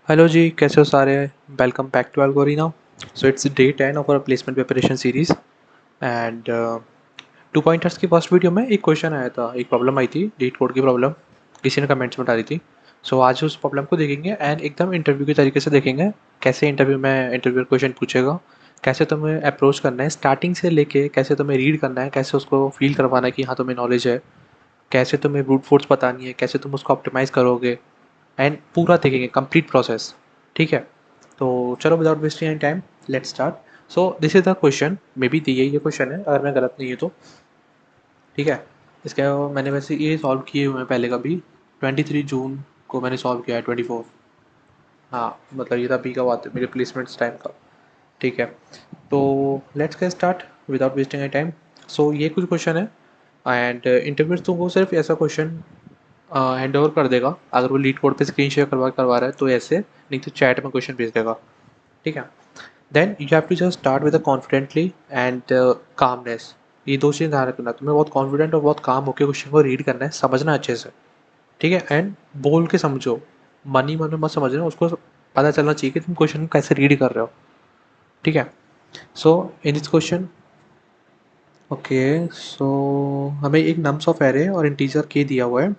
Hello जी, कैसे हो सारे? Welcome back to Algori now. So it's day 10 of our placement preparation series and two pointers की first video में एक question आया था, एक प्रॉब्लम आई थी, लीड कोड की प्रॉब्लम। किसी ने कमेंट्स में डाली थी। सो आज उस प्रॉब्लम को देखेंगे एंड एकदम इंटरव्यू के तरीके से देखेंगे कैसे इंटरव्यू में इंटरव्यू क्वेश्चन पूछेगा, कैसे तुम्हें अप्रोच करना है स्टार्टिंग से लेके, कैसे तुम्हें रीड करना है, कैसे उसको फील करवाना है कि हाँ तुम्हें नॉलेज है, कैसे तुम्हें ब्रूट फोर्स बतानी है, कैसे तुम उसको ऑप्टिमाइज़ करोगे एंड पूरा देखेंगे कंप्लीट प्रोसेस। ठीक है, तो चलो without wasting any time let's start. So this is the question, may be यही ये क्वेश्चन है अगर मैं गलत नहीं है तो। ठीक है, इसका मैंने वैसे ये सॉल्व किए हुए हैं पहले कभी। 23 जून को मैंने सॉल्व किया है, 24। हाँ मतलब ये था बी का बात है मेरे प्लेसमेंट्स टाइम का। ठीक है, तो let's get start without wasting any time. So ये कुछ क्वेश्चन है एंड इंटरव्यूज तो वो सिर्फ ऐसा क्वेश्चन हैंड ओवर कर देगा अगर वो लीड कोड पे स्क्रीन शेयर करवा रहा है तो ऐसे, नहीं तो चैट में क्वेश्चन भेज देगा। ठीक है, then you have to just start with confidently and calmness. ये दो चीज़ ध्यान रखना, तुम्हें बहुत कॉन्फिडेंट और बहुत काम होकर क्वेश्चन को रीड करना है, समझना अच्छे से। ठीक है, एंड बोल के समझो, मन ही मन में मत समझना, उसको पता चलना चाहिए कि तुम क्वेश्चन को कैसे रीड कर रहे हो। ठीक है, सो इन दिस क्वेश्चन, ओके, सो हमें एक नम्स ऑफ एरे और इंटीजर के दिया हुआ है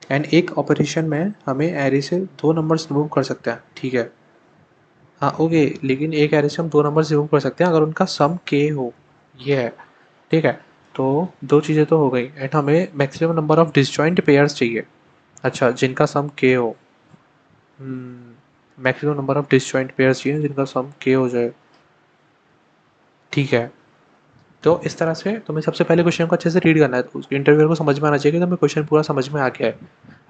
एंड एक ऑपरेशन में हमें एरे से दो नंबर्स रिमूव कर सकते हैं। ठीक है, हाँ ओके, लेकिन एक एरे से हम दो नंबर्स रिमूव कर सकते हैं अगर उनका सम के हो। ये है। ठीक है, तो दो चीज़ें तो हो गई एंड हमें maximum number of disjoint pairs चाहिए। अच्छा, जिनका सम के हो। Maximum number of disjoint pairs चाहिए जिनका सम के हो जाए। ठीक है, तो इस तरह से तुम्हें सबसे पहले क्वेश्चन को अच्छे से रीड करना है, तो इंटरव्यूअर को समझ में आना चाहिए कि तुम्हें क्वेश्चन पूरा समझ में आ गया है।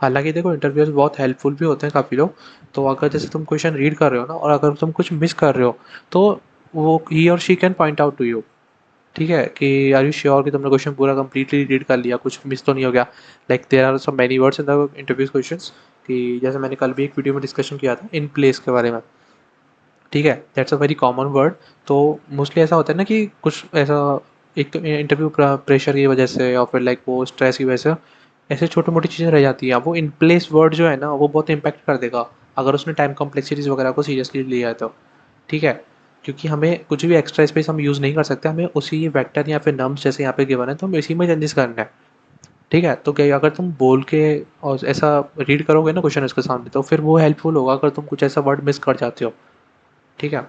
हालांकि देखो इंटरव्यूअर्स बहुत हेल्पफुल भी होते हैं काफ़ी लोग। तो अगर जैसे तुम क्वेश्चन रीड कर रहे हो ना और अगर तुम कुछ मिस कर रहे हो तो वो ही और she can point out to you. ठीक है, कि आर यू श्योर कि तुमने क्वेश्चन पूरा कंप्लीटली रीड कर लिया, कुछ मिस तो नहीं हो गया। Like there are some many words in the interview question, कि जैसे मैंने कल भी एक वीडियो में डिस्कशन किया था इन प्लेस के बारे में। ठीक है, that's a very common word. तो मोस्टली ऐसा होता है ना कि कुछ ऐसा, एक तो इंटरव्यू प्रेशर की वजह से या फिर लाइक वो स्ट्रेस की वजह से ऐसे छोटी मोटी चीज़ें रह जाती हैं, वो इन प्लेस वर्ड जो है ना वो बहुत इम्पैक्ट कर देगा अगर उसने टाइम कॉम्प्लेक्सिटीज़ वगैरह को सीरियसली लिया है तो। ठीक है, क्योंकि हमें कुछ भी एक्स्ट्रा स्पेस हम यूज़ नहीं कर सकते, हमें उसी वेक्टर या फिर नम्स जैसे यहाँ पे गिवन है तो हमें इसी में चेंजेस करना है। ठीक है, तो क्या अगर तुम बोल के और ऐसा रीड करोगे ना क्वेश्चन उसके सामने तो फिर वो हेल्पफुल होगा अगर तुम कुछ ऐसा वर्ड मिस कर जाते हो। ठीक है,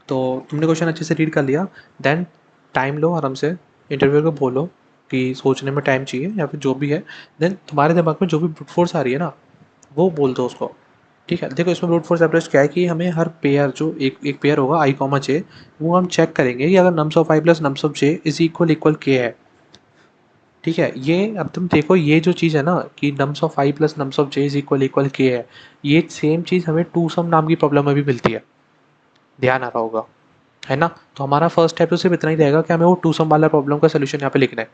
तो तुमने क्वेश्चन अच्छे से रीड कर लिया, देन टाइम लो आराम से, इंटरव्यू को बोलो कि सोचने में टाइम चाहिए या फिर जो भी है। देन तुम्हारे दिमाग में जो भी ब्रूट फोर्स आ रही है ना वो बोल दो उसको। ठीक है, देखो इसमें ब्रूट फोर्स अप्रोच क्या है कि हमें हर पेयर जो एक एक पेयर होगा आई कॉमा जे, वो हम चेक करेंगे कि अगर nums of I plus nums of J is equal equal के है। ठीक है, ये अब तुम देखो ये जो चीज़ है ना कि nums of I plus nums of J is equal equal के है, ये सेम चीज़ हमें टू सम नाम की प्रॉब्लम में भी मिलती है, ध्यान आ रहा होगा, है ना। तो हमारा फर्स्ट स्टेप तो सिर्फ इतना ही रहेगा कि हमें वो टू सम वाला प्रॉब्लम का सोल्यूशन यहाँ पे लिखना है।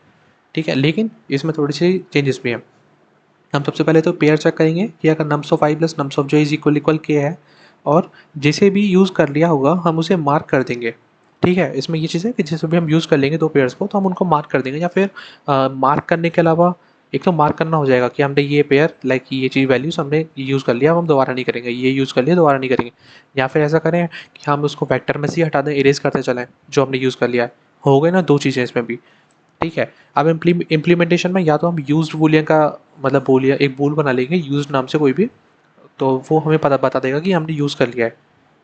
ठीक है, लेकिन इसमें थोड़ी सी चेंजेस भी हैं। हम सबसे पहले तो पेयर चेक करेंगे कि अगर nums of I plus nums of J is equal equal के है, और जिसे भी यूज़ कर लिया होगा हम उसे मार्क कर देंगे। ठीक है, इसमें ये चीज़ है कि जिसे भी हम यूज़ कर लेंगे दो पेयर्स को तो हम उनको मार्क कर देंगे, या फिर मार्क करने के अलावा एक तो मार्क करना हो जाएगा कि हमने ये पेयर लाइक ये चीज़ वैल्यूज हमने यूज़ कर लिया, अब हम दोबारा नहीं करेंगे, ये यूज़ कर लिया दोबारा नहीं करेंगे। या फिर ऐसा करें कि हम उसको वेक्टर में से ही हटा दें, इरेज करते चलें जो हमने यूज़ कर लिया है। हो गए ना दो चीज़ें इसमें भी। ठीक है, अब इम्प्लीमेंटेशन में या तो हम यूज्ड बूलियन का मतलब बोलिया एक बूल बना लेंगे यूज्ड नाम से कोई भी, तो वो हमें पता बता देगा कि हमने यूज़ कर लिया है।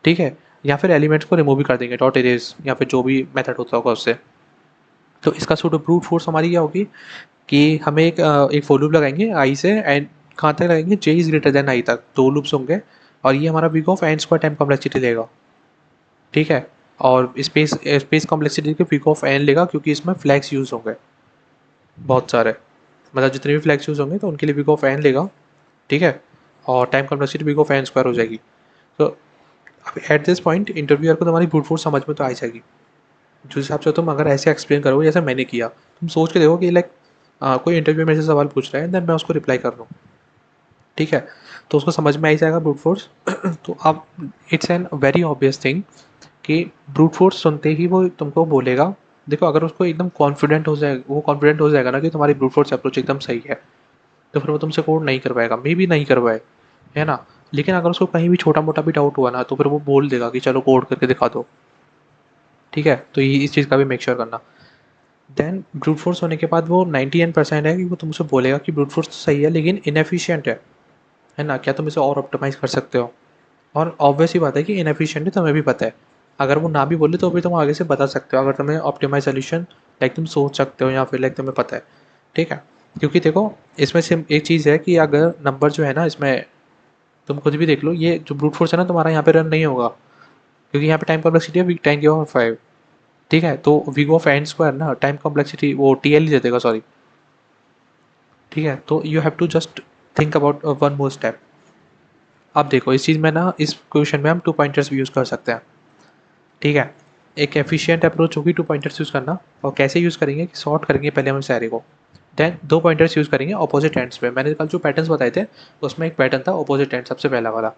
ठीक है, या फिर एलिमेंट्स को रिमूव भी कर देंगे डॉट इरेज या फिर जो भी मेथड होता होगा उससे। तो इसका सूडो ब्रूट फोर्स हमारी क्या होगी कि हमें एक फॉर लूप लगाएंगे आई से एंड कहाँ तक लगाएंगे, J is greater than I तक, दो लूप्स होंगे और ये हमारा big of N square time complexity लेगा। ठीक है, और स्पेस स्पेस कॉम्प्लेक्सिटी के बिग ऑफ एन लेगा क्योंकि इसमें फ्लैग्स यूज होंगे बहुत सारे, मतलब जितने भी फ्लैग्स यूज होंगे तो उनके लिए बिग ऑफ एन लेगा। ठीक है, और time complexity big of N square हो जाएगी। तो अब एट दिस पॉइंट इंटरव्यूअर को तुम्हारी ब्रूट फोर्स समझ में तो आ जाएगी। जिस हिसाब से तुम अगर ऐसे एक्सप्लेन करोगे जैसे मैंने किया, तुम सोच के देखो कि लाइक कोई इंटरव्यू में ऐसे सवाल पूछ रहा है देन मैं उसको रिप्लाई कर रहा हूँ। ठीक है, तो उसको समझ में आ ही जाएगा ब्रूट फोर्स। तो अब it's an very obvious thing कि ब्रूट फोर्स सुनते ही वो तुमको बोलेगा। देखो अगर उसको एकदम कॉन्फिडेंट हो जाए, वो कॉन्फिडेंट हो जाएगा ना कि तुम्हारी ब्रूट फोर्स अप्रोच एकदम सही है, तो फिर वो तुमसे कोड नहीं करवाएगा, मे बी नहीं करवाए, है ना। लेकिन अगर उसको कहीं भी छोटा मोटा भी डाउट हुआ ना तो फिर वो बोल देगा कि चलो कोड करके दिखा दो। ठीक है, तो ये इस चीज़ का भी मेक श्योर करना। देन ब्रूट फोर्स होने के बाद वो 99% है कि वो तुमसे बोलेगा कि ब्रूट फोर्स तो सही है लेकिन इनएफिशिएंट है ना, क्या तुम इसे और ऑप्टिमाइज़ कर सकते हो? और ऑब्वियस ही बात है कि इनएफिशिएंट है, तुम्हें भी पता है। अगर वो ना भी बोले तो भी तुम आगे से बता सकते हो, अगर तुम्हें ऑप्टिमाइज़ सॉल्यूशन लाइक तुम सोच सकते हो या फिर लाइक तुम्हें पता है। ठीक है? क्योंकि देखो इसमें सिर्फ एक चीज़ है कि अगर नंबर जो है ना इसमें, तुम खुद भी देख लो, ये जो ब्रूट फोर्स है ना तुम्हारा यहाँ पे रन नहीं होगा, क्योंकि यहाँ पे टाइम कॉम्प्लेक्सिटी है टाइम की ऑफ 5। ठीक है, तो वी ऑफ एन स्क्वायर ना टाइम कॉम्प्लेक्सिटी वो टी एल ही दे देगा, सॉरी। ठीक है, तो you have to just think about one more step. अब देखो इस चीज़ में ना, इस क्वेश्चन में हम 2 पॉइंटर्स भी यूज़ कर सकते हैं। ठीक है, एक एफिशिएंट अप्रोच होगी 2 पॉइंटर्स यूज़ करना। और कैसे यूज़ करेंगे कि सॉर्ट करेंगे पहले हम इस एरे को, देन 2 पॉइंटर्स यूज़ करेंगे ऑपोजिट एंड्स पे। मैंने कल जो पैटर्न्स बताए थे उसमें एक पैटर्न था ऑपोजिट एंड, सबसे पहला वाला।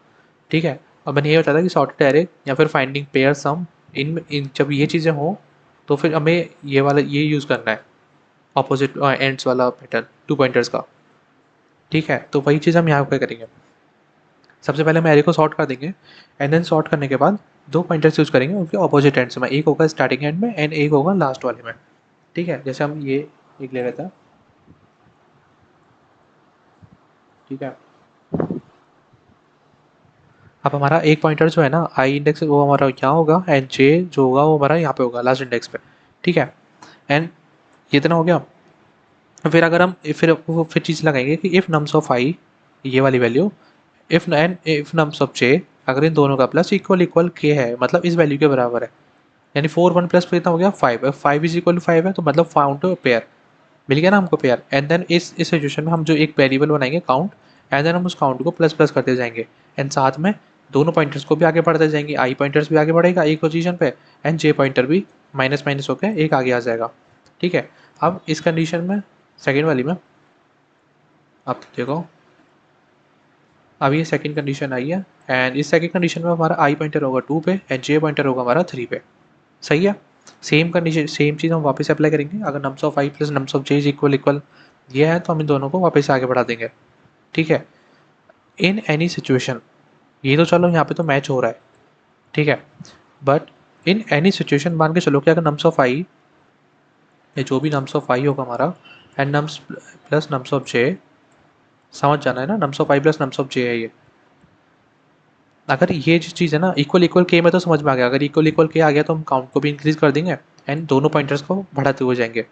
ठीक है, और मैंने ये बताया था कि सॉर्टेड एरे या फिर फाइंडिंग पेयर सम, इन जब ये चीज़ें हों तो फिर हमें ये वाला ये यूज़ करना है, ऑपोजिट एंड्स वाला पैटर्न 2 पॉइंटर्स का। ठीक है, तो वही चीज़ हम यहाँ पे करेंगे। सबसे पहले हम एरे को सॉर्ट कर देंगे, एंड देन सॉर्ट करने के बाद 2 पॉइंटर्स यूज़ करेंगे उनके ऑपोजिट एंड्स में। एक होगा स्टार्टिंग एंड में एंड एक होगा लास्ट वाले में। ठीक है, जैसे हम ये एक ले लेते हैं। ठीक है, अब हमारा एक पॉइंटर जो है ना आई इंडेक्स वो हमारा यहाँ होगा, एंड जे जो होगा वो हमारा यहाँ पे होगा लास्ट इंडेक्स पे। ठीक है, एंड ये इतना हो गया। फिर अगर हम फिर चीज़ लगाएंगे कि इफ़ नम्स ऑफ आई, ये वाली value, if nums of J, अगर इन दोनों का प्लस इक्वल इक्वल के है, मतलब इस वैल्यू के बराबर है, यानी 4 1 प्लस कितना हो गया 5, 5 इज इक्वल टू 5 है तो मतलब फाउंड पेयर मिल गया ना हमको पेयर। एंड देन इस सिचुएशन में हम जो एक वेरिएबल बनाएंगे काउंट, एंड देन हम उस काउंट को प्लस प्लस करते जाएंगे, एंड साथ में दोनों पॉइंटर्स को भी आगे बढ़ते जाएंगे। आई पॉइंटर्स भी आगे बढ़ेगा एक पोजीशन पे, एंड जे पॉइंटर भी माइनस माइनस होकर एक आगे आ जाएगा। ठीक है, अब इस कंडीशन में सेकेंड वाली में आप देखो, अब ये सेकंड कंडीशन आई है, एंड इस सेकंड कंडीशन में हमारा आई पॉइंटर होगा 2 पे एंड जे पॉइंटर होगा हमारा 3 पे। सही है, सेम कंडीशन सेम चीज़ हम वापस अप्लाई करेंगे। अगर nums of I plus nums of J is equal equal ये है तो हम इन दोनों को वापस आगे बढ़ा देंगे। ठीक है, इन एनी सिचुएशन, ये तो चलो यहाँ पे तो मैच हो रहा है। ठीक है, बट इन एनी सिचुएशन मान के चलो कि अगर नम्स ऑफ आई, ये जो भी नम्स ऑफ आई होगा हमारा, and nums plus nums of J, समझ जाना है ना, nums of I plus nums of J है ये। अगर ये जो चीज़ है ना इक्वल इक्वल के में तो समझ में आ गया, अगर इक्वल इक्वल के आ गया तो हम काउंट को भी इंक्रीज कर देंगे एंड दोनों पॉइंटर्स को बढ़ाते हुए जाएंगे।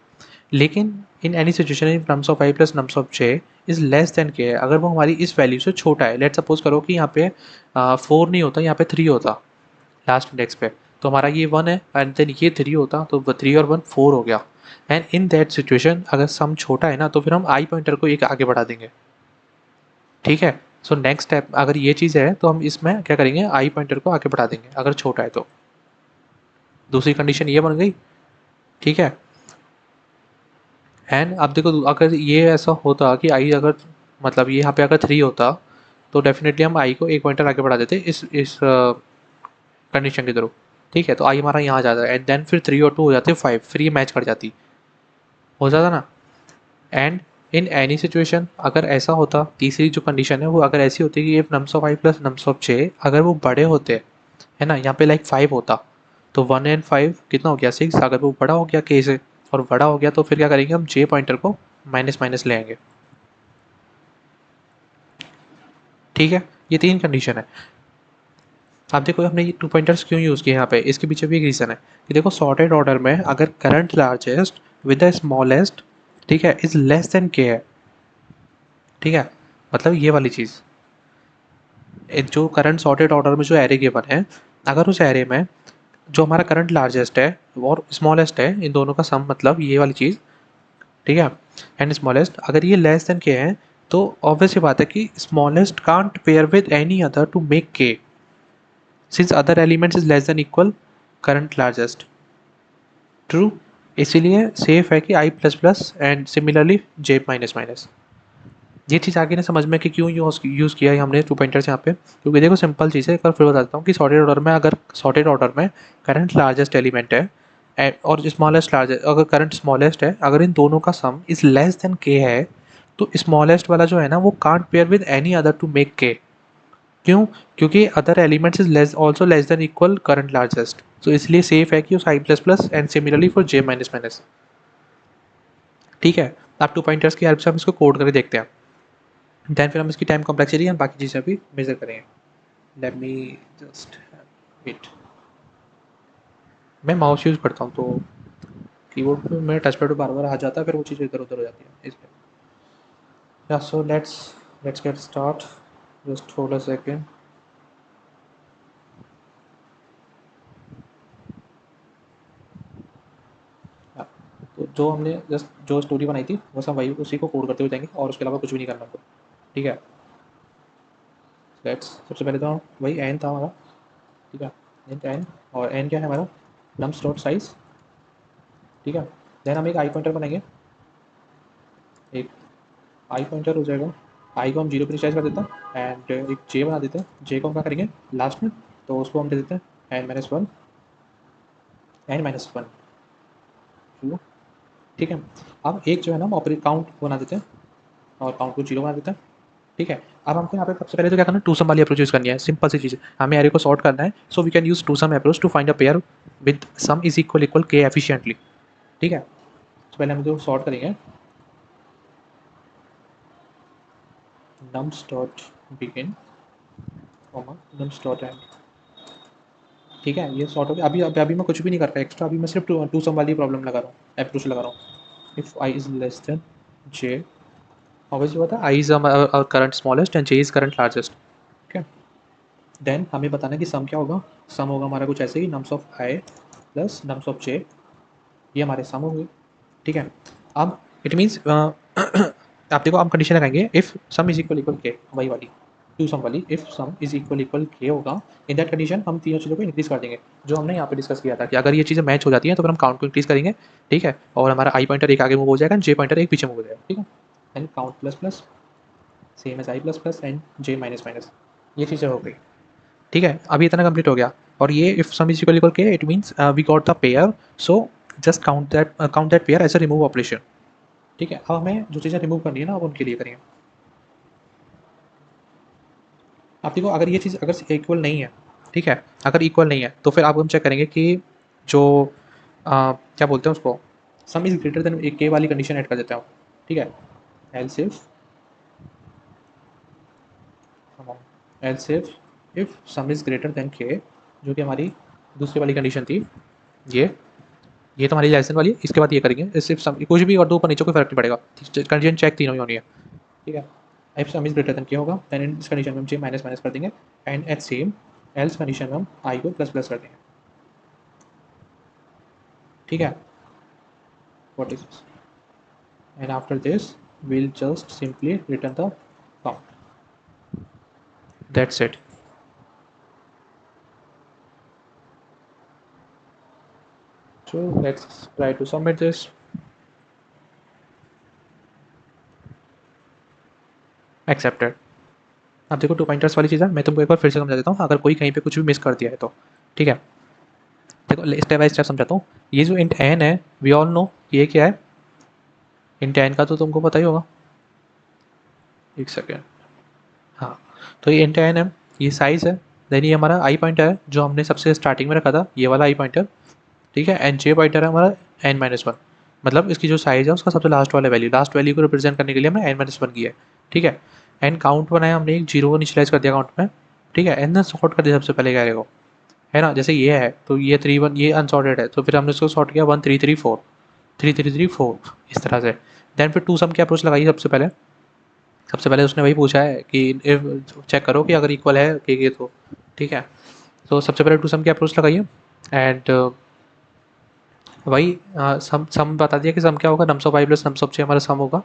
लेकिन in any situation in nums of I plus nums of J is less then के है, अगर वो हमारी इस वैल्यू से छोटा है। लेट सपोज करो कि यहाँ पे 4 नहीं होता, यहाँ पे 3 होता लास्ट इंडेक्स पे, तो हमारा ये 1 है एंड देन ये 3 होता, तो 3 और 1 4 हो गया। एंड इन दैट सिचुएशन अगर सम छोटा है ना तो फिर हम आई पॉइंटर को एक आगे बढ़ा देंगे। ठीक है, सो नेक्स्ट स्टेप अगर ये चीज़ है तो हम इसमें क्या करेंगे, आई पॉइंटर को आगे बढ़ा देंगे अगर छोटा है तो। दूसरी कंडीशन ये बन गई। ठीक है, एंड अब देखो अगर ये ऐसा होता कि आई अगर, मतलब ये यहाँ पे अगर 3 होता तो डेफिनेटली हम आई को एक पॉइंटर आगे बढ़ा देते इस कंडीशन के थ्रू। ठीक है, तो आई हमारा यहाँ आ जाता है एंड देन फिर 3 और 2 हो जाते 5, फिर ये मैच कर जाती, हो जाता ना। एंड इन एनी सिचुएशन अगर ऐसा होता, तीसरी जो कंडीशन है वो अगर ऐसी होती कि if nums of I plus nums of J अगर वो बड़े होते, है ना, यहाँ पे लाइक 5 होता, तो 1 एंड 5 कितना हो गया 6, अगर वो बड़ा हो गया के से और बड़ा हो गया तो फिर क्या करेंगे हम जे पॉइंटर को माइनस माइनस ले आएंगे। ठीक है, ये 3 कंडीशन है। अब देखो हमने ये 2 पॉइंटर्स क्यों यूज़ किए यहाँ पे, इसके पीछे भी एक रीज़न है कि देखो सॉर्टेड ऑर्डर में अगर current largest with the smallest, ठीक है, इज लेस देन के है। ठीक है, मतलब ये वाली चीज़, जो करंट सॉर्टेड ऑर्डर में जो एरे गिवन है, अगर उस एरे में जो हमारा करंट लार्जेस्ट है और स्मॉलेस्ट है, इन दोनों का सम, मतलब ये वाली चीज़, ठीक है, एंड स्मॉलेस्ट अगर ये लेस देन के है तो ऑब्वियस ये बात है कि smallest can't pair with any other to make K, since other elements is less than equal current largest. True, इसीलिए सेफ है कि I plus plus and similarly J minus minus. ये चीज़ आगे ना समझ में कि क्यों यूज़ किया है हमने 2 पॉइंटर्स यहाँ पे, क्योंकि देखो सिंपल चीज़ है, एक बार फिर बताता हूँ कि सॉर्टेड ऑर्डर में अगर सॉर्टेड ऑर्डर में करंट लार्जेस्ट एलिमेंट है और स्मॉलेस्ट लार्जेस्ट, अगर करंट स्मॉलेस्ट है, अगर इन दोनों का सम इज लेस देन के है तो स्मॉलेस्ट वाला जो है ना वो can't pair with any other to make K. क्यों? क्योंकि other elements is less also less than equal current largest, तो इसलिए सेफ है कि उस I plus plus and similarly for J minus minus. ठीक है, आप 2 पॉइंटर्स की हेल्प से हम इसको कोड करके देखते हैं, देन फिर हम इसकी टाइम कॉम्प्लेक्सिटी एंड बाकी चीज़ें भी मेजर करेंगे। लेट मी जस्ट वेट, मैं माउस यूज़ करता हूँ तो कीबोर्ड पे मेरे टच पैड पे बार बार आ जाता है, फिर वो चीज़ें इधर उधर हो जाती है इसलिए। या so let's get start, just hold a second. तो जो हमने जस्ट जो स्टोरी बनाई थी बस हम वही उसी को कोड करते हुए जाएंगे और उसके अलावा कुछ भी नहीं करना हमको। ठीक है, लेट्स सबसे पहले तो वही एन था हमारा। ठीक है, एन, और एन क्या है हमारा, नम्स डॉट साइज। ठीक है, देन हम एक आई पॉइंटर बनाएंगे, एक आई पॉइंटर हो जाएगा, आई को हम जीरो पर इनिशियलाइज कर देते हैं एंड एक जे बना देते हैं, जे को हम क्या करेंगे लास्ट में, तो उसको हम दे देते हैं N minus one, N minus one two. ठीक है, अब एक जो है ना हम ऑपरेट काउंट बना देते हैं और काउंट को जीरो बना देते हैं। ठीक है, अब हमको यहाँ पे सबसे पहले तो क्या करना है, टू सम वाली अप्रोच यूज़ करनी है, सिंपल सी चीज़ है, हमें एरे को सॉर्ट करना है, so we can use two sum approach to find a pair with sum is equal equal K efficiently. ठीक है, तो पहले हम जो सॉर्ट करेंगे nums dot begin nums dot end. ठीक है, ये सॉर्ट हो गया। अभी मैं कुछ भी नहीं कर रहा एक्स्ट्रा, अभी मैं सिर्फ टू सम वाली प्रॉब्लम लगा रहा हूँ, अप्रोच लगा रहा हूँ। If I is less than J, obviously होता है I is current smallest and J is current largest. ठीक है, देन हमें बताना है कि सम क्या होगा, सम होगा हमारा कुछ ऐसे ही, nums of I plus nums of J, ये हमारे सम होंगे। ठीक है, अब इट मीन्स आप देखो हम कंडीशन लगाएंगे if sum is equal equal के, वही वाली टू सम वाली, if sum is equal equal के होगा, इन दैट कंडीशन हम तीनों चीज़ों को इंक्रीज कर देंगे, जो हमने यहाँ पे डिस्कस किया था कि अगर ये चीज़ें मैच हो जाती हैं तो फिर हम काउंट को इंक्रीज करेंगे। ठीक है, और हमारा आई पॉइंटर एक आगे मूव हो जाएगा, जे पॉइंटर एक पीछे मूव हो जाएगा। ठीक है, and count plus plus same as I plus plus and J minus minus, ये चीज़ें हो गई। ठीक है, अभी इतना कंप्लीट हो गया, और ये if sum is equal equal के it means we got the pair, so just count that pair as a remove operation. ठीक है, अब हमें जो चीज़ें रिमूव करनी है ना, अब उनके लिए करेंगे। आप देखो अगर ये चीज़ अगर इक्वल नहीं है, ठीक है, अगर इक्वल नहीं है तो फिर आप हम चेक करेंगे कि जो क्या बोलते हैं उसको, सम इज ग्रेटर देन एक के वाली कंडीशन ऐड कर देते हैं। ठीक है, else if sum is greater then के, जो कि हमारी दूसरी वाली कंडीशन थी, ये तो हमारी लाइसेंस वाली है, इसके बाद ये करेंगे सिर्फ सम, कुछ भी और दो ऊपर नीचे कोई फर्क नहीं पड़ेगा, कंडीशन चेक तीनों ही होनी है। ठीक है, if sum is greater then के होगा, देन इन इस कंडीशन में हम जे माइनस माइनस कर देंगे, and at same else condition में हम आई को प्लस प्लस कर देंगे। ठीक है, what is this, and after this we'll just simply return the count, that's it। so let's try to submit this, accepted। अब देखो टू पॉइंटर्स वाली चीज़ है, मैं तुमको एक बार फिर से समझा देता हूँ अगर कोई कहीं पे कुछ भी मिस कर दिया है तो। ठीक है, देखो स्टेप बाय स्टेप समझाता हूँ। ये जो इंट एन है, वी ऑल नो ये क्या है, इंट एन का तो तुमको पता ही होगा, एक सेकेंड, हाँ, तो ये इंट एन है, ये साइज़ है, देन ये हमारा आई पॉइंटर है जो हमने सबसे स्टार्टिंग में रखा था, ये वाला आई पॉइंटर। ठीक है, एंड जे पॉइंटर है हमारा एन माइनस वन, मतलब इसकी जो साइज़ है उसका सबसे लास्ट वाला वैल्यू, लास्ट वैल्यू को रिप्रेजेंट करने के लिए हमने एन माइनस वन किया है। ठीक है, एंड काउंट बनाया हमने, एक जीरो को इनिशियलाइज कर दिया काउंट में। ठीक है, एंड सॉर्ट कर दिया सबसे पहले कैरे को, है ना, जैसे ये है तो ये थ्री वन, ये अनसॉर्टेड है तो फिर हमने इसको सॉर्ट किया one three three four, three three three four, इस तरह से। देन फिर टू सम की अप्रोच लगाई सबसे पहले उसने वही पूछा है कि चेक करो कि अगर इक्वल है के तो। ठीक है, तो सबसे पहले टू सम की अप्रोच लगाइए, एंड वही सम सम बता दिया कि सम क्या होगा, nums of I plus nums of j हमारा सम होगा।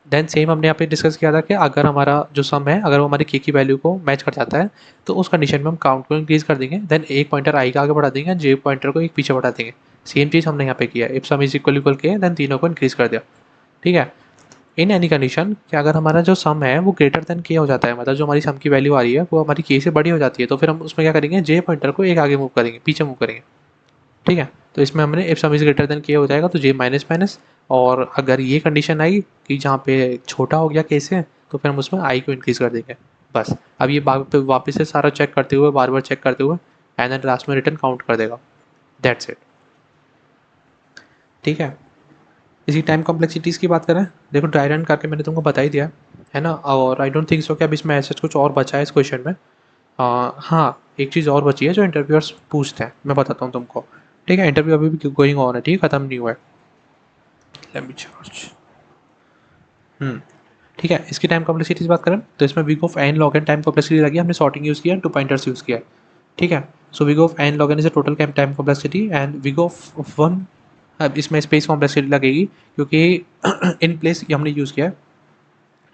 देन सेम हमने यहाँ पे डिस्कस किया था कि अगर हमारा जो सम है अगर वो हमारी के की वैल्यू को मैच कर जाता है तो उस कंडीशन में हम काउंट को इंक्रीज कर देंगे, देन एक पॉइंटर आई का आगे बढ़ा देंगे, जे पॉइंटर को एक पीछे बढ़ा देंगे। सेम चीज़ हमने यहाँ पे किया, if sum is equal equal के, देन तीनों को इंक्रीज कर दिया। ठीक है, इन एनी कंडीशन कि अगर हमारा जो सम है वो ग्रेटर देन के हो जाता है, मतलब जो हमारी सम की वैल्यू आ रही है वो हमारी के से बड़ी हो जाती है, तो फिर हम उसमें क्या करेंगे, जे पॉइंटर को एक आगे मूव करेंगे, पीछे मूव करेंगे। ठीक है, तो इसमें हमने if sum is greater then के हो जाएगा तो जे माइनस माइनस, और अगर ये कंडीशन आई कि जहाँ पे छोटा हो गया के से, तो फिर हम उसमें आई को इंक्रीज कर देंगे, बस अब ये वापस से सारा चेक करते हुए, बार बार चेक करते हुए, एंड देन लास्ट में रिटर्न काउंट कर देगा। That's it. ठीक है। इसी टाइम कॉम्प्लेक्सिटीज़ की बात करें, देखो ड्राई रन करके मैंने तुमको बता ही दिया है ना। और आई डोंट थिंक सो कि अब इसमें ऐसा कुछ और बचा है इस क्वेश्चन में। हाँ, एक चीज़ और बची है जो इंटरव्यूअर्स पूछते हैं, मैं बताता हूँ तुमको। ठीक है, इंटरव्यू अभी भी गोइंग ऑन है, ठीक है, ख़त्म नहीं हुआ है। Let me charge. ठीक है, इसकी टाइम कॉम्प्लेक्सिटी की बात करें तो इसमें big of N log N time complexity लगी, हमने सॉर्टिंग यूज़ किया, 2 पॉइंटर्स यूज़ किया। ठीक है, so big of N log N is a total time complexity and big of one, अब इसमें स्पेस कॉम्प्लेक्सिटी लगेगी क्योंकि इन प्लेस हमने यूज़ किया है।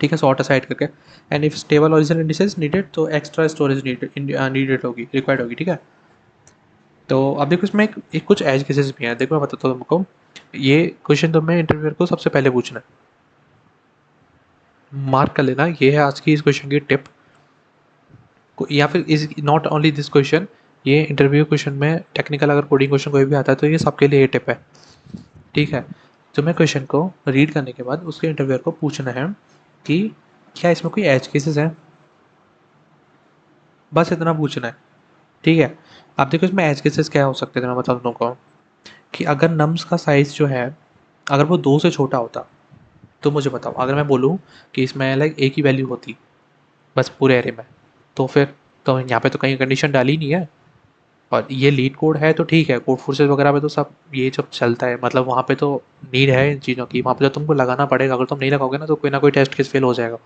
ठीक है, सॉर्ट असाइड करके। And if stable original indices needed तो एक्स्ट्रा स्टोरेज नीडेड होगी, रिक्वायर्ड होगी। ठीक है, तो अब देखो इसमें एक कुछ एज केसेस भी हैं। देखो मैं बताता हूँ तुमको, ये क्वेश्चन तुम्हें इंटरव्यूअर को सबसे पहले पूछना है, मार्क कर लेना, ये है आज की इस क्वेश्चन की टिप। या फिर is not only this question, ये इंटरव्यू क्वेश्चन में टेक्निकल अगर कोडिंग क्वेश्चन कोई भी आता है तो ये सबके लिए ये टिप है। ठीक है, तो मैं क्वेश्चन को रीड करने के बाद उसके इंटरव्यूअर को पूछना है कि क्या इसमें कोई एज केसेस हैं, बस इतना पूछना है। ठीक है, अब देखो इसमें एज केसेस क्या हो सकते थे, मैं बता दूँ तुमको कि अगर नम्स का साइज़ जो है अगर वो 2 से छोटा होता, तो मुझे बताओ, अगर मैं बोलूँ कि इसमें लाइक एक ही वैल्यू होती बस पूरे एरे में, तो फिर तो यहाँ पे तो कहीं कंडीशन डाली नहीं है। और ये लीड कोड है तो ठीक है, कोड फोर्सेस वगैरह पे तो सब ये सब चलता है, मतलब वहाँ पे तो नीड है इन चीज़ों की, वहाँ पे तो तुमको लगाना पड़ेगा, अगर तुम नहीं लगाओगे ना कोई टेस्ट केस फेल हो जाएगा।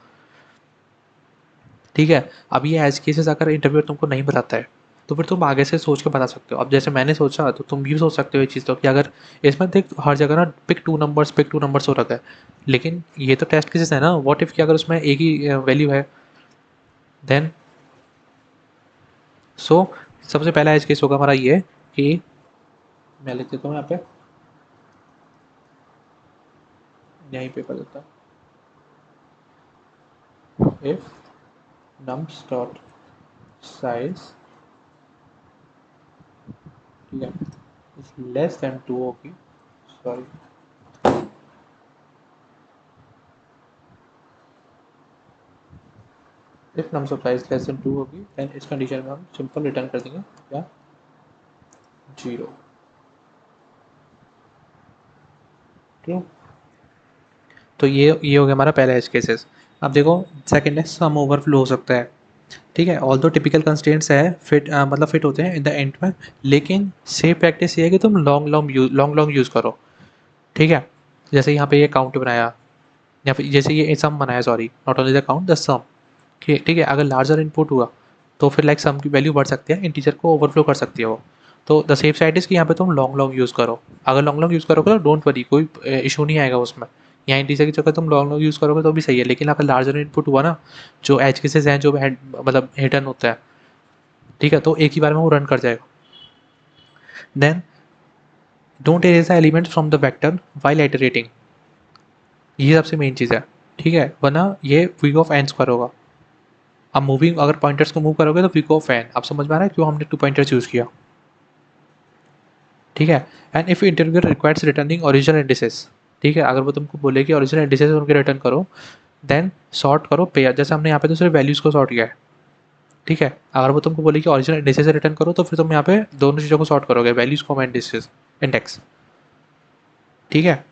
ठीक है, अब ये एज केसेस अगर इंटरव्यू तुमको नहीं बताता है तो फिर तुम आगे से सोच के बता सकते हो। अब जैसे मैंने सोचा तो तुम भी सोच सकते हो ये चीज़, तो कि अगर इसमें देख हर जगह ना पिक टू नंबर्स हो रखा है, लेकिन ये तो टेस्ट केसेस है ना, व्हाट इफ़ कि अगर उसमें एक ही वैल्यू है, देन सो सबसे पहला एज केस होगा हमारा ये कि मैं लिख देता हूँ यहाँ पे, यहीं पे कर देता हूँ, इफ nums डॉट साइज, ठीक है, इज लेस देन 2 होगी, sorry, if nums of size less than 2 होगी देन इस कंडीशन में हम सिंपल रिटर्न कर देंगे या 0। ट्रू, तो ये हो गया हमारा पहला एज केसेस। अब देखो सेकंड है सम ओवरफ्लो हो सकता है। ठीक है, ऑल दो टिपिकल कंस्ट्रेंट्स है फिट, मतलब फिट होते हैं इन द एंड में, लेकिन सेफ प्रैक्टिस ये है कि तुम लॉन्ग लॉन्ग यूज़ करो। ठीक है, जैसे यहाँ पे ये काउंट बनाया, या फिर जैसे ये सम बनाया, sorry not only the count the sum. ठीक है, अगर लार्जर इनपुट हुआ तो फिर लाइक सम की वैल्यू बढ़ सकती है, इंटीजर को ओवरफ्लो कर सकती है वो। तो द सेफ साइड इज़ कि यहाँ पे तुम लॉन्ग लॉन्ग यूज़ करो। अगर लॉन्ग लॉन्ग यूज़ करोगे तो डोंट वरी, कोई इशू नहीं आएगा उसमें। यहाँ इंटीजर की जगह तुम लॉन्ग लॉन्ग यूज़ करोगे तो भी सही है, लेकिन अगर लार्जर इनपुट हुआ ना, जो एज केसेस हैं, जो मतलब हिडन होता है, ठीक है, तो एक ही बार में वो रन कर जाएगा। Then don't erase the elements from the vector while iterating, ये सबसे मेन चीज़ है। ठीक है, वरना ये वीक ऑफ एन स्क्वायर होगा। अब मूविंग अगर पॉइंटर्स को मूव करोगे तो वीक ऑफ एन, अब समझ में आ रहा है क्यों हमने 2 पॉइंटर्स यूज़ किया। ठीक है, and if interviewer requires returning original indices, ठीक है, अगर वो तुमको बोले कि ओरिजिनल इंडिसेस उनके रिटर्न करो, देन सॉर्ट करो पेयर, जैसे हमने यहाँ पे तो सिर्फ वैल्यूज़ को सॉर्ट किया है। ठीक है, अगर वो तुमको बोले कि ओरिजिनल इंडिसेस रिटर्न करो तो फिर तुम यहाँ पे दोनों चीज़ों को सॉर्ट करोगे, वैल्यूज़ को इंडिसेस इंडेक्स। ठीक है,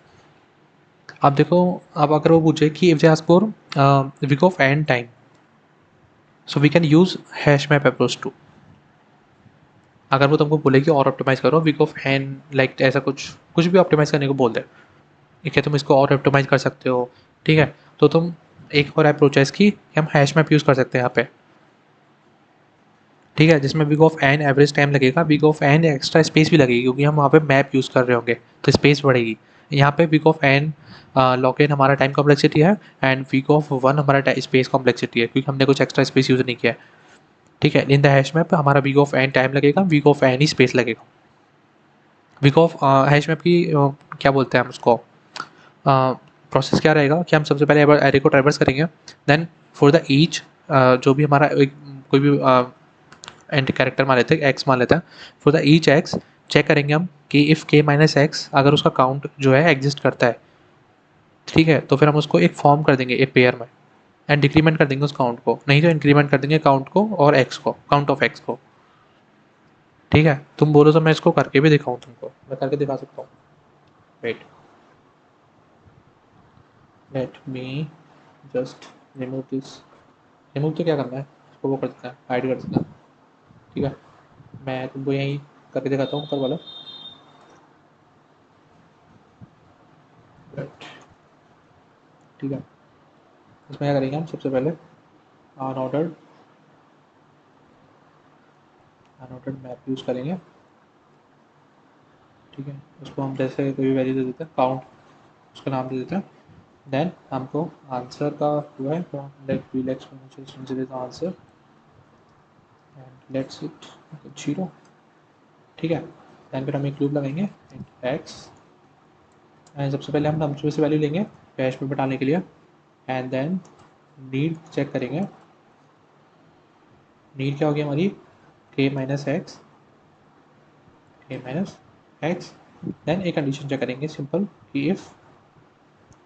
अब देखो, अब अगर वो पूछे कि if they ask for big of N time, so we can use hash map approach too. अगर वो तुमको बोले कि और ऑप्टिमाइज़ करो वीक ऑफ एन, लाइक ऐसा कुछ कुछ भी ऑप्टिमाइज़ करने को बोल दे, ठीक है, तुम इसको और ऑप्टिमाइज़ कर सकते हो। ठीक है, तो तुम एक और अप्रोच है इसकी कि हम हैश मैप यूज़ कर सकते हैं यहाँ पे। ठीक है, जिसमें big of n average time लगेगा, big of n extra space भी लगेगी क्योंकि हम वहाँ पे मैप यूज़ कर रहे होंगे तो स्पेस बढ़ेगी। यहाँ पे big of N log N हमारा टाइम कॉम्प्लेक्सिटी है, एंड वीक ऑफ वन हमारा स्पेस कॉम्प्लेक्सिटी है क्योंकि हमने कुछ एक्स्ट्रा स्पेस यूज़ नहीं किया है। ठीक है, इन द हैश मैप हमारा वीक ऑफ एन टाइम लगेगा, वीक ऑफ एन ही स्पेस लगेगा। वीक ऑफ हैश मैप की क्या बोलते हैं हम उसको, प्रोसेस क्या रहेगा कि हम सबसे पहले एरे को ट्रैवर्स करेंगे, देन फॉर द ईच, जो भी हमारा कोई भी एंटी कैरेक्टर मान लेते हैं, एक्स मान लेते हैं, for the each X check करेंगे हम कि इफ़ के माइनस एक्स अगर उसका काउंट जो है एग्जिस्ट करता है, ठीक है, तो फिर हम उसको एक फॉर्म कर देंगे एक पेयर में। एंड डिक्रीमेंट कर देंगे उस काउंट को, नहीं तो इंक्रीमेंट कर देंगे काउंट को और एक्स को, काउंट ऑफ एक्स को। ठीक है, तुम बोलो तो मैं इसको करके भी दिखाऊं तुमको, मैं करके दिखा सकता हूँ। Wait, let me just remove this. Remove तो क्या करना है, इसको वो कर देना है, हाइड कर देना है। ठीक है, मैं तुमको यहीं करके दिखाता हूँ ऊपर वाला। राइट, ठीक है, इसमें क्या करेंगे हम सबसे पहले अनऑर्डर्ड अनऑर्डर्ड मैप यूज़ करेंगे। ठीक है, उसको हम जैसे कोई भी वैल्यू दे देते हैं, काउंट उसका नाम दे देते हैं। देन हमको आंसर का जो है let we let's answer and let's it 0। ठीक है, देन फिर हम एक लूप लगाएंगे एक्स, एंड सबसे पहले हम नंबर से वैल्यू लेंगे कैश में बैठाने के लिए, एंड देन नीड चेक करेंगे। नीड क्या होगी हमारी, k माइनस एक्स, देन एक कंडीशन चेक करेंगे सिंपल कि if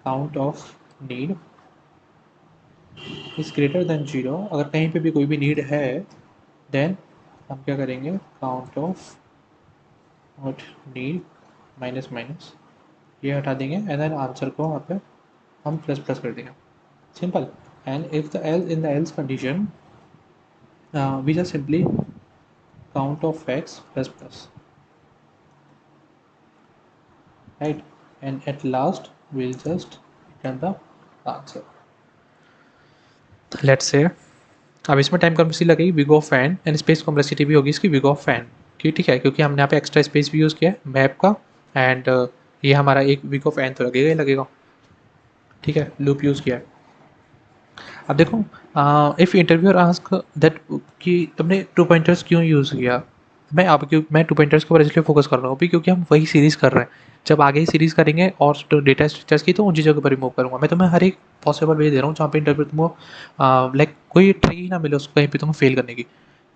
count of need is greater than 0, अगर कहीं पे भी कोई भी नीड है देन हम क्या करेंगे, count of not need minus minus ये हटा देंगे, एंड देन आंसर को वहाँ पे हम प्लस प्लस कर देंगे, simple. And if the L in the else condition we just simply count of X plus plus, right, and at last we'll just return the answer. Let's say अब इसमें time complexity लगेगी big of N, and space complexity भी होगी इसकी big of N की। ठीक है, क्योंकि हमने यहाँ पे एक्स्ट्रा स्पेस भी यूज़ किया है मैप का, एंड ये हमारा एक बिग ऑफ एन तो लगेगा ही लगेगा। ठीक है, लूप यूज़ किया है। अब देखो, इफ़ इंटरव्यूअर आस्क दैट कि तुमने 2 पॉइंटर्स क्यों यूज़ किया, मैं 2 पॉइंटर्स के ऊपर इसलिए फोकस कर रहा हूँ अभी क्योंकि हम वही सीरीज़ कर रहे हैं। जब आगे ही सीरीज़ करेंगे और डेटा स्ट्रक्चर्स की तो उन चीज़ों के ऊपर रिमूव करूँगा। मैं तुम्हें हर एक पॉसिबल वे दे रहा हूँ जहाँ पे इंटरव्यू तुमको लाइक कोई ट्रिक ही ना मिले उसको कहीं पे तुम्हें फेल करने की।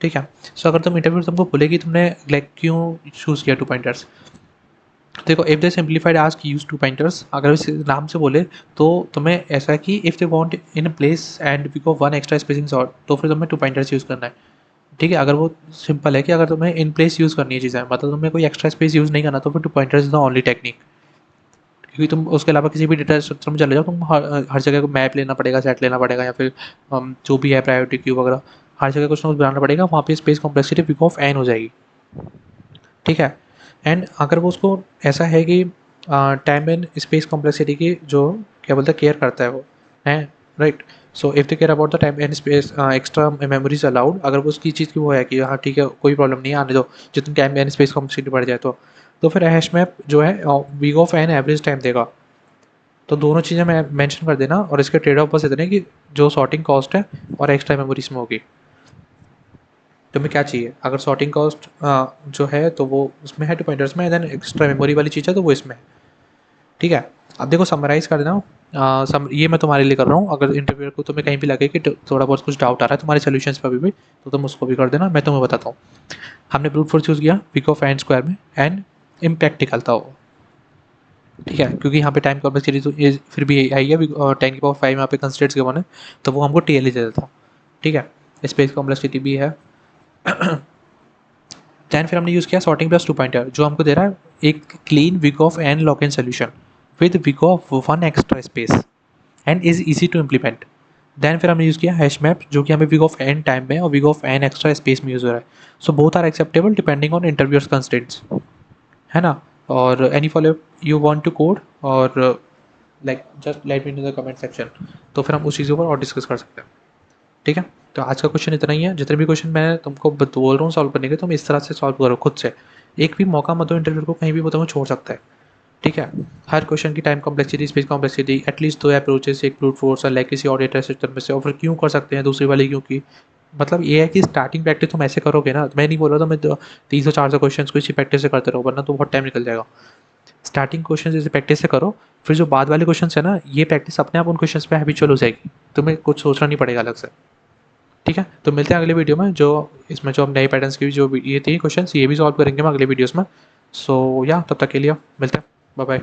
ठीक है, सो अगर तुम इंटरव्यू तुमको बोलेगी तुमने लाइक क्यों चूज़ किया 2 पॉइंटर्स, देखो if they simplified ask use 2 pointers, अगर इस नाम से बोले तो तुम्हें ऐसा है कि if they want in place and we go 1 extra spacing sort तो फिर तुम्हें 2 पॉइंटर्स यूज़ करना है। ठीक है, अगर वो सिंपल है कि अगर तुम्हें इन प्लेस यूज़ करनी है चीज़ें, मतलब तुम्हें कोई एक्स्ट्रा स्पेस यूज़ नहीं करना तो फिर 2 pointers is the only technique. क्योंकि तुम उसके अलावा किसी भी डेटा स्ट्रक्चर में चले जाओ, तुम हर जगह को मैप लेना पड़ेगा, सेट लेना पड़ेगा, या फिर जो भी है प्रायोरिटी क्यू वगैरह हर जगह कुछ ना कुछ बनाना पड़ेगा, वहाँ पे space complexity big of n हो जाएगी। ठीक है, एंड अगर वो उसको ऐसा है कि टाइम एंड स्पेस कॉम्प्लेक्सिटी की जो क्या बोलते हैं केयर करता है वो है, right. So if they care about the time and space extra memories allowed, अगर वो उसकी चीज़ की वो है कि हाँ ठीक है कोई प्रॉब्लम नहीं है आने दो, जितनी टाइम एंड स्पेस कॉम्प्लेक्सिटी बढ़ जाए तो फिर हैश मैप जो है big of n average time देगा। तो दोनों चीज़ें मैं मेंशन कर देना, और इसके ट्रेड ऑफ बस इतने कि जो सॉर्टिंग कॉस्ट है और एक्स्ट्रा मेमोरीज में होगी। तुम्हें क्या चाहिए, अगर सॉर्टिंग कॉस्ट जो है तो वो उसमें है 2 पॉइंटर्स में, देन एक्स्ट्रा मेमोरी वाली चीज़ है तो वो इसमें है। ठीक है, अब देखो समराइज़ कर देना, ये मैं तुम्हारे लिए कर रहा हूँ, अगर इंटरव्यूअर को तुम्हें कहीं भी लगे कि थोड़ा बहुत कुछ डाउट आ रहा है तुम्हारे सॉल्यूशंस पर भी तो तुम उसको भी कर देना, मैं तुम्हें बताता हूँ। हमने ब्रूट फोर्स यूज़ किया बिग ऑफ एन स्क्वायर में, एंड इम्प्रैक्टिकल था वो। ठीक है, क्योंकि यहाँ पे टाइम कॉम्प्लेक्सिटी तो ये फिर भी आई है, 10⁵ यहाँ पे कंस्टेंट्स गिवन है तो वो हमको टीएल ही दे देता। ठीक है, स्पेस कॉम्प्लेक्सिटी भी है। दैन फिर हमने यूज़ किया सॉर्टिंग प्लस 2 पॉइंटर, जो हमको दे रहा है एक clean big of n log n solution with big of 1 extra space and is easy to implement. Then फिर हमने यूज़ किया हैश मैप, जो कि हमें विग ऑफ एन टाइम में और big of n extra space में यूज़ हो रहा है। So both are acceptable depending on interviewers constraints, है ना। और any follow you want to code, और like just let me know the comment section, तो फिर हम उस चीज़ों पर और डिस्कस कर सकते हैं। ठीक है, तो आज का क्वेश्चन इतना ही है। जितने भी क्वेश्चन मैं तुमको बोल रहा हूँ सॉल्व करने के, तुम इस तरह से सॉल्व करो खुद से, एक भी मौका मत दो इंटरव्यू को, कहीं भी वो तुम्हें छोड़ सकता है। ठीक है, हर क्वेश्चन की time complexity space complexity at least 2 approaches, एक ब्रूट फोर्स और लाइक किसी और डेटा स्ट्रक्चर में से, और फिर क्यों कर सकते हैं दूसरी वाली क्योंकि मतलब ये है कि स्टार्टिंग प्रैक्टिस तुम ऐसे करोगे ना, मैं नहीं बोल रहा था मैं 300-400 क्वेश्चन को इसी प्रैक्टिस से करते रहो, वरना तो बहुत टाइम निकल जाएगा। स्टार्टिंग क्वेश्चन जैसे प्रैक्टिस से करो, फिर जो बाद वाले क्वेश्चन है ना, ये प्रैक्टिस अपने आप उन क्वेश्चन पे हैबिचुअल हो जाएगी, तुम्हें कुछ सोचना नहीं पड़ेगा अलग से। ठीक है, तो मिलते हैं अगले वीडियो में, जो इसमें जो हम नए पैटर्न्स की जो ये थी क्वेश्चन ये भी सॉल्व करेंगे हम अगले वीडियोस में। सो या तब तक के लिए मिलते हैं, बाय बाय।